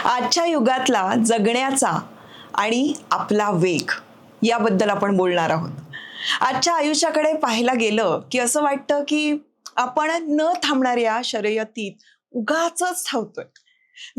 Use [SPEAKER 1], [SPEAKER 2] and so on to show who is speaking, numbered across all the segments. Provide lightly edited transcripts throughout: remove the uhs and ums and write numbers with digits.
[SPEAKER 1] आजच्या युगातला जगण्याचा आणि आपला वेग याबद्दल आपण बोलणार आहोत. आजच्या आयुष्याकडे पाहायला गेलं की असं वाटतं की आपण न थांबणाऱ्या शर्यतीत उगाचच धावतोय.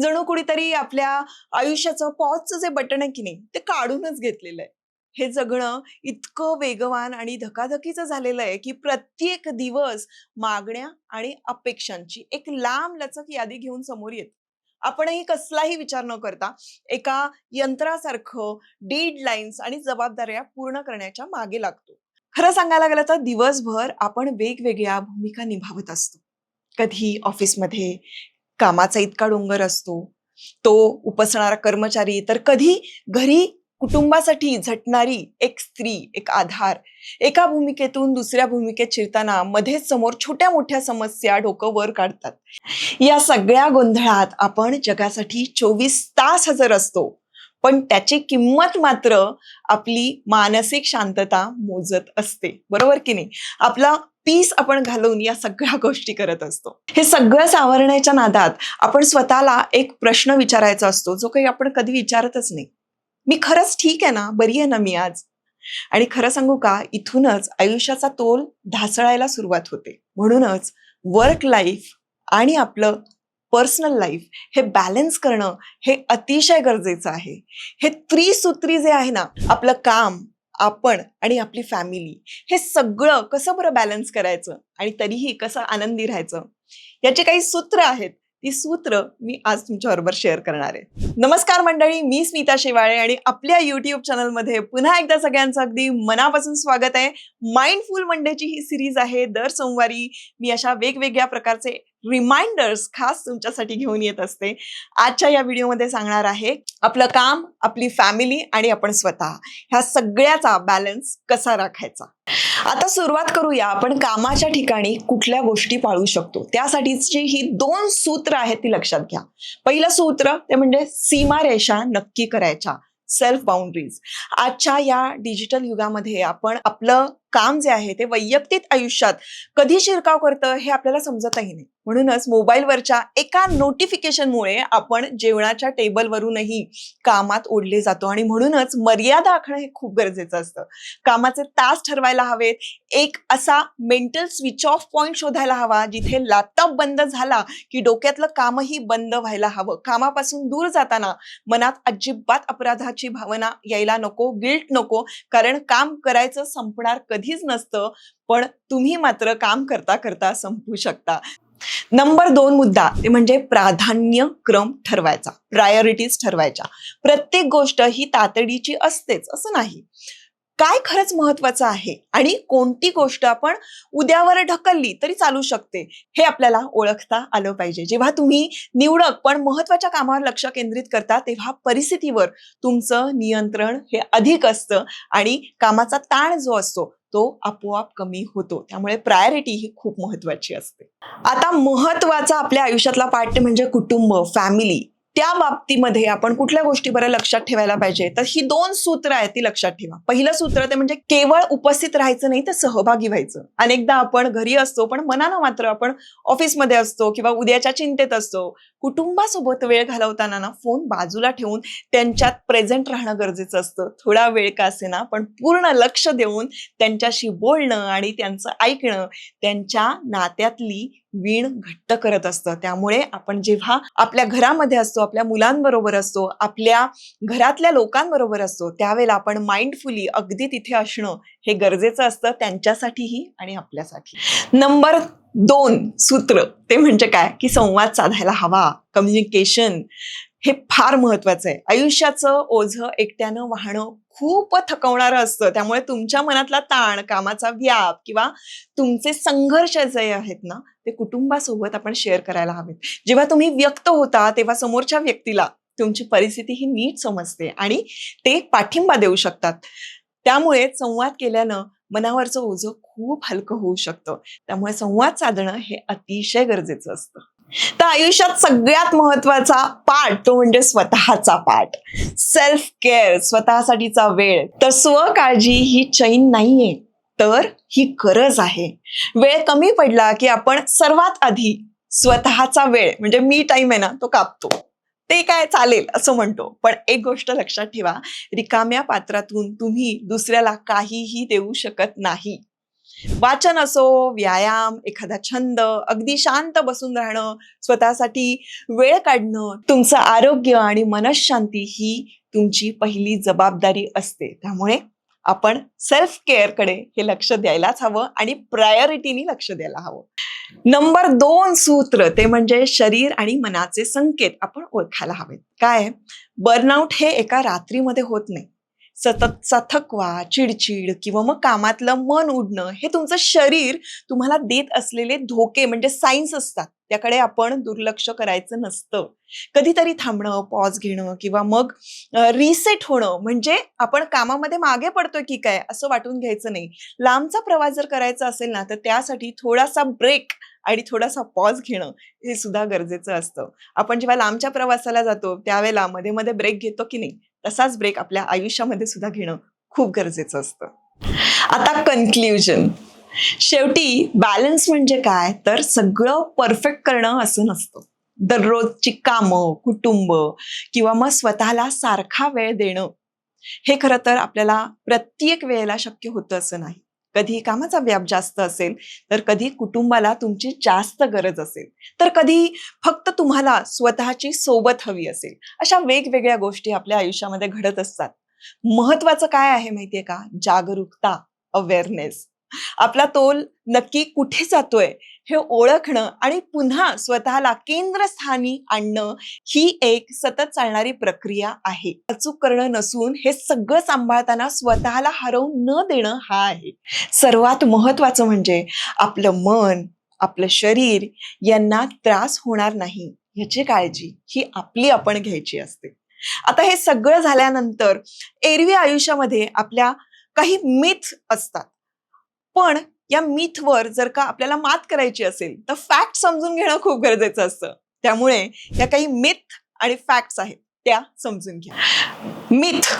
[SPEAKER 1] जणू कुणीतरी आपल्या आयुष्याचं पॉजचं जे बटन आहे की नाही ते काढूनच घेतलेलं आहे. हे जगणं इतकं वेगवान आणि धकाधकीचं झालेलं आहे की प्रत्येक दिवस मागण्या आणि अपेक्षांची एक लांब लचक यादी घेऊन समोर येते. आपणही कसलाही विचार न करता एका यंत्रासारखं डेडलाईन्स आणि जबाबदाऱ्या पूर्ण करण्याच्या मागे लागतो. खरं सांगायला गेलं तर दिवसभर आपण वेगवेगळ्या भूमिका निभावत असतो. कधी ऑफिसमध्ये कामाचा इतका डोंगर असतो, तो उपसणारा कर्मचारी, तर कधी घरी कुटुंबासाठी झटणारी एक स्त्री, एक आधार. एका भूमिकेतून दुसऱ्या भूमिकेत शिरताना मध्येच समोर छोट्या मोठ्या समस्या डोकं वर काढतात. या सगळ्या गोंधळात आपण जगासाठी 24 तास हजर असतो, पण त्याची किंमत मात्र आपली मानसिक शांतता मोजत असते. बरोबर की नाही? आपला पीस आपण घालवून या सगळ्या गोष्टी करत असतो. हे सगळं सावरण्याच्या नादात आपण स्वतःला एक प्रश्न विचारायचा असतो, जो काही आपण कधी विचारतच नाही. मी खरंच ठीक आहे ना? बरी आहे ना मी आज? आणि खरं सांगू का, इथूनच आयुष्याचा तोल ढासळायला सुरुवात होते. म्हणूनच वर्क लाईफ आणि आपलं पर्सनल लाईफ हे बॅलन्स करणं हे अतिशय गरजेचं आहे. हे त्रिसूत्री जे आहे ना, आपलं काम, आपण आणि आपली फॅमिली, हे सगळं कसं बरं बॅलन्स करायचं आणि तरीही कसं आनंदी राहायचं, याची काही सूत्र आहेत. ती सूत्र मी आज तुमच्याबरोबर शेअर करणार आहे. नमस्कार मंडळी, मी स्मिता शेवाळे आणि आपल्या युट्यूब चॅनलमध्ये पुन्हा एकदा सगळ्यांचं अगदी मनापासून स्वागत आहे. माइंडफुल मंडेची ही सिरीज आहे. दर सोमवारी मी अशा वेगवेगळ्या प्रकारचे रिमाइंडर्स खास तुमच्यासाठी घेऊन येत असते. आजच्या या व्हिडिओमध्ये सांगणार आहे आपलं काम, आपली फॅमिली आणि आपण स्वतः, ह्या सगळ्याचा बॅलन्स कसा राखायचा. आता सुरुवात करूया. आपण कामाच्या ठिकाणी कुठल्या गोष्टी पाळू शकतो त्यासाठीची ही 2 सूत्र आहेत, ती लक्षात घ्या. पहिलं सूत्र ते म्हणजे सीमारेषा नक्की करायच्या, सेल्फ बाउंड्रीज. आजच्या या डिजिटल युगामध्ये आपण आपलं काम जे आहे ते वैयक्तिक आयुष्यात कधी शिरकाव करतं हे आपल्याला समजतही नाही. म्हणूनच मोबाईलवरच्या एका नोटिफिकेशनमुळे आपण जेवणाच्या टेबलवरूनही कामात ओढले जातो आणि म्हणूनच मर्यादा आखणं हे खूप गरजेचं असतं. कामाचे तास ठरवायला हवेत. एक असा मेंटल स्विच ऑफ पॉइंट शोधायला हवा, जिथे लॅपटॉप बंद झाला की डोक्यातलं कामही बंद व्हायला हवं. कामापासून दूर जाताना मनात अजिबात अपराधाची भावना यायला नको, गिल्ट नको, कारण काम करायचं संपणार कधीच नसतं, पण तुम्ही मात्र काम करता करता संपू शकता. नंबर 2 मुद्दा ते म्हणजे प्राधान्यक्रम ठरवायचा, प्रायोरिटीज ठरवायच्या. प्रत्येक गोष्ट ही तातडीची असतेच असं नाही. काय खरंच महत्वाचं आहे आणि कोणती गोष्ट आपण उद्यावर ढकलली तरी चालू शकते, हे आपल्याला ओळखता आलं पाहिजे. जेव्हा तुम्ही निवडक पण महत्वाच्या कामावर लक्ष केंद्रित करता, तेव्हा परिस्थितीवर तुमचं नियंत्रण हे अधिक असतं आणि कामाचा ताण जो असतो तो आपोआप कमी होतो. त्यामुळे प्रायोरिटी ही खूप महत्वाची असते. आता महत्वाचा आपल्या आयुष्यातला पार्ट म्हणजे कुटुंब, फॅमिली. त्या बाबतीमध्ये आपण कुठल्या गोष्टी बरं लक्षात ठेवायला पाहिजे, तर ही 2 सूत्र आहेत, ती लक्षात ठेवा. पहिलं सूत्र ते म्हणजे केवळ उपस्थित राहायचं नाही, तर सहभागी व्हायचं. अनेकदा आपण घरी असतो पण मनानं मात्र आपण ऑफिसमध्ये असतो किंवा उद्याच्या चिंतेत असतो. कुटुंबासोबत वेळ घालवताना ना फोन बाजूला ठेवून त्यांच्यात प्रेझेंट राहणं गरजेचं असतं. थोडा वेळ का असेना पण पूर्ण लक्ष देऊन त्यांच्याशी बोलणं आणि त्यांचं ऐकणं त्यांच्या नात्यातली वीण घट्ट करत असतं. त्यामुळे आपण जेव्हा आपल्या घरामध्ये असतो, आपल्या मुलांबरोबर असतो, आपल्या घरातल्या लोकांबरोबर असतो, त्यावेळेला आपण माइंडफुली अगदी तिथे असणं हे गरजेचं असतं, त्यांच्यासाठीही आणि आपल्यासाठी. नंबर 2 सूत्र ते म्हणजे काय, की संवाद साधायला हवा. कम्युनिकेशन हे फार महत्वाचं आहे. आयुष्याचं ओझं एकट्यानं वाहणं खूप थकवणारं असतं. त्यामुळे तुमच्या मनातला ताण, कामाचा व्याप किंवा तुमचे संघर्ष जे आहेत ना, ते कुटुंबासोबत आपण शेअर करायला हवेत. जेव्हा तुम्ही व्यक्त होता तेव्हा समोरच्या व्यक्तीला तुमची परिस्थिती ही नीट समजते आणि ते पाठिंबा देऊ शकतात. त्यामुळे संवाद केल्यानं मनावरचं ओझं खूप हलकं होऊ शकतं. त्यामुळे संवाद साधणं हे अतिशय गरजेचं असतं. तर आयुष्यात सगळ्यात महत्वाचा पार्ट तो म्हणजे स्वतःचा पार्ट, सेल्फ केअर, स्वतःसाठीचा वेळ. तर स्वकाळजी ही चैन नाहीये, तर ही गरज आहे. वेळ कमी पडला की आपण सर्वात आधी स्वतःचा वेळ म्हणजे मी टाइम आहे ना, तो कापतो. ते काय चालेल असं म्हणतो. पण एक गोष्ट लक्षात ठेवा, रिकाम्या पात्रातून तुम्ही दुसऱ्याला काहीही देऊ शकत नाही. वाचन असो, व्यायाम, एखादा छंद, अगदी शांत बसून राहणं, स्वतःसाठी वेळ काढणं, तुमचं आरोग्य आणि मनःशांती ही तुमची पहिली जबाबदारी असते. त्यामुळे आपण सेल्फ केअरकडे हे लक्ष द्यायलाच हवं आणि प्रायोरिटीनी लक्ष द्यायला हवं. नंबर 2 सूत्र ते म्हणजे शरीर आणि मनाचे संकेत आपण ओळखायला हवेत. काय बर्नआउट हे एका रात्रीमध्ये होत नाही. सततचा थकवा, चिडचिड किंवा मग कामातलं मन उडणं हे तुमचं शरीर तुम्हाला देत असलेले धोके म्हणजे सायन्स असतात. त्याकडे आपण दुर्लक्ष करायचं नसतं. कधीतरी थांबणं, पॉज घेणं किंवा मग रिसेट होणं म्हणजे आपण कामामध्ये मागे पडतोय की काय असं वाटून घ्यायचं नाही. लांबचा प्रवास जर करायचा असेल ना, तर त्यासाठी थोडासा ब्रेक आणि थोडासा पॉज घेणं हे सुद्धा गरजेचं असतं. आपण जेव्हा लांबच्या प्रवासाला जातो त्यावेळेला मध्ये मध्ये ब्रेक घेतो की नाही, तसाच ब्रेक आपल्या आयुष्यामध्ये सुद्धा घेणं खूप गरजेचं असतं. आता कन्क्ल्युजन. शेवटी बॅलन्स म्हणजे काय, तर सगळं परफेक्ट करणं असं नसतं. दररोजची कामं, कुटुंब किंवा मग स्वतःला सारखा वेळ देणं हे खरं तर आपल्याला प्रत्येक वेळेला शक्य होतं असं नाही. कधी कामाचा व्याप जास्त असेल, तर कधी कुटुंबाला तुमची जास्त गरज असेल, तर कधी फक्त तुम्हाला स्वतःची सोबत हवी असेल. अशा वेगवेगळ्या गोष्टी आपल्या आयुष्यामध्ये घडत असतात. महत्वाचं काय आहे माहितीये का? जागरूकता, अवेअरनेस. आपला तोल नक्की कुठे जातोय हे ओळखणं आणि पुन्हा स्वतःला केंद्रस्थानी आणणं ही एक सतत चालणारी प्रक्रिया आहे. अचूक करणं नसून हे सगळं सांभाळताना स्वतःला हरवून न देणं हा आहे. सर्वात महत्वाचं म्हणजे आपलं मन, आपलं शरीर यांना त्रास होणार नाही याची काळजी ही आपली आपण घ्यायची असते. आता हे सगळं झाल्यानंतर एरवी आयुष्यामध्ये आपल्या काही मिथ असतात. पण या मिथवर जर का आपल्याला मात करायची असेल तर फॅक्ट समजून घेणं खूप गरजेचं असतं. त्यामुळे या काही मिथ आणि फॅक्ट्स आहेत त्या समजून घ्या. मिथ.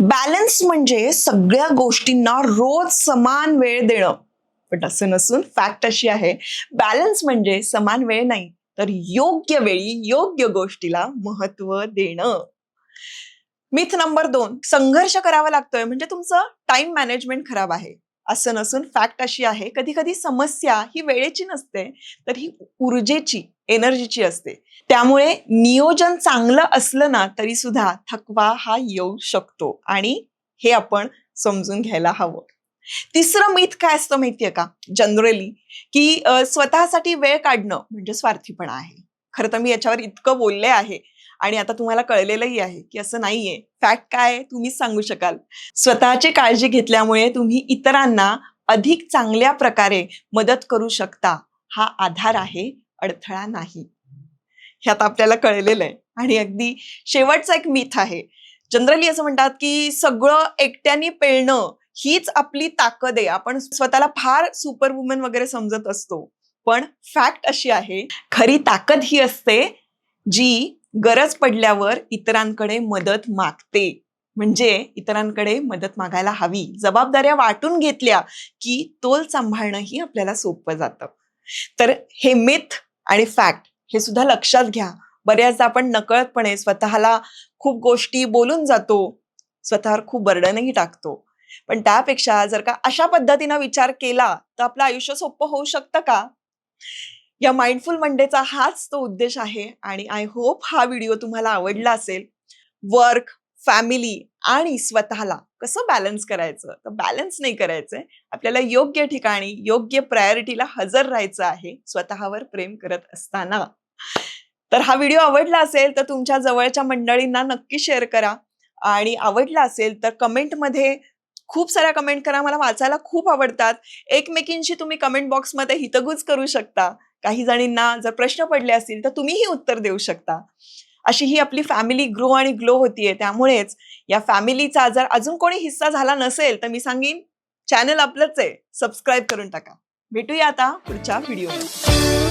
[SPEAKER 1] बॅलन्स म्हणजे सगळ्या गोष्टींना रोज समान वेळ देणं. पण असं नसून फॅक्ट अशी आहे, बॅलन्स म्हणजे समान वेळ नाही, तर योग्य वेळी योग्य गोष्टीला महत्व देणं. Myth number 2. संघर्ष करावा लागतोय म्हणजे तुमचं टाइम मॅनेजमेंट खराब आहे. असं नसून फॅक्ट अशी आहे, कधी कधी समस्या ही वेळेची नसते, तर ही ऊर्जेची, एनर्जीची असते. त्यामुळे नियोजन चांगलं असलं ना तरी सुद्धा थकवा हा येऊ शकतो आणि हे आपण समजून घ्यायला हवं. तिसरं मिथ काय असतं माहितीये का, जनरली की स्वतःसाठी वेळ काढणं म्हणजे स्वार्थीपणा आहे. खरं तर मी याच्यावर इतकं बोलले आहे आणि आता तुम्हाला कळलेलंही आहे की असं नाहीये. फॅक्ट काय तुम्हीच सांगू शकाल. स्वतःची काळजी घेतल्यामुळे तुम्ही इतरांना अधिक चांगल्या प्रकारे मदत करू शकता. हा आधार आहे, अडथळा नाही. हे आता आपल्याला कळलेलं आहे. आणि अगदी शेवटचा एक मिथ आहे. जनरली असं म्हणतात की सगळं एकट्याने पेलणं हीच आपली ताकद आहे. आपण स्वतःला फार सुपर वुमन वगैरे समजत असतो. पण फॅक्ट अशी आहे, खरी ताकद ही असते जी गरज पडल्यावर इतरांकडे मदत मागते. म्हणजे इतरांकडे मदत मागायला हवी. जबाबदाऱ्या वाटून घेतल्या की तोल सांभाळणंही आपल्याला सोपं जातं. तर हे मिथ आणि फॅक्ट हे सुद्धा लक्षात घ्या. बऱ्याचदा आपण नकळतपणे स्वतःला खूप गोष्टी बोलून जातो, स्वतःवर खूप बर्डनही टाकतो. पण त्यापेक्षा जर का अशा पद्धतीनं विचार केला तर आपलं आयुष्य सोपं होऊ शकतं का? या माइंडफुल मंडेचा हाच तो उद्देश आहे आणि आय होप हा व्हिडिओ तुम्हाला आवडला असेल. वर्क, फॅमिली आणि स्वतःला कसं बॅलन्स करायचं, तर बॅलन्स नाही करायचंय. आपल्याला योग्य ठिकाणी योग्य प्रायोरिटीला हजर राहायचं आहे स्वतःवर प्रेम करत असताना. तर हा व्हिडिओ आवडला असेल तर तुमच्या जवळच्या मंडळींना नक्की शेअर करा आणि आवडला असेल तर कमेंटमध्ये खूप साऱ्या कमेंट करा. मला वाचायला खूप आवडतात. एकमेकींशी तुम्ही कमेंट बॉक्समध्ये हितगुज करू शकता. काही जणींना जर प्रश्न पडले असतील तर तुम्हीही उत्तर देऊ शकता. अशी ही आपली फॅमिली ग्रो आणि ग्लो होतीये. त्यामुळेच या फॅमिलीचा जर अजून कोणी हिस्सा झाला नसेल तर मी सांगेन चॅनल आपलंच आहे, सबस्क्राईब करून टाका. भेटूया आता पुढच्या व्हिडिओमध्ये.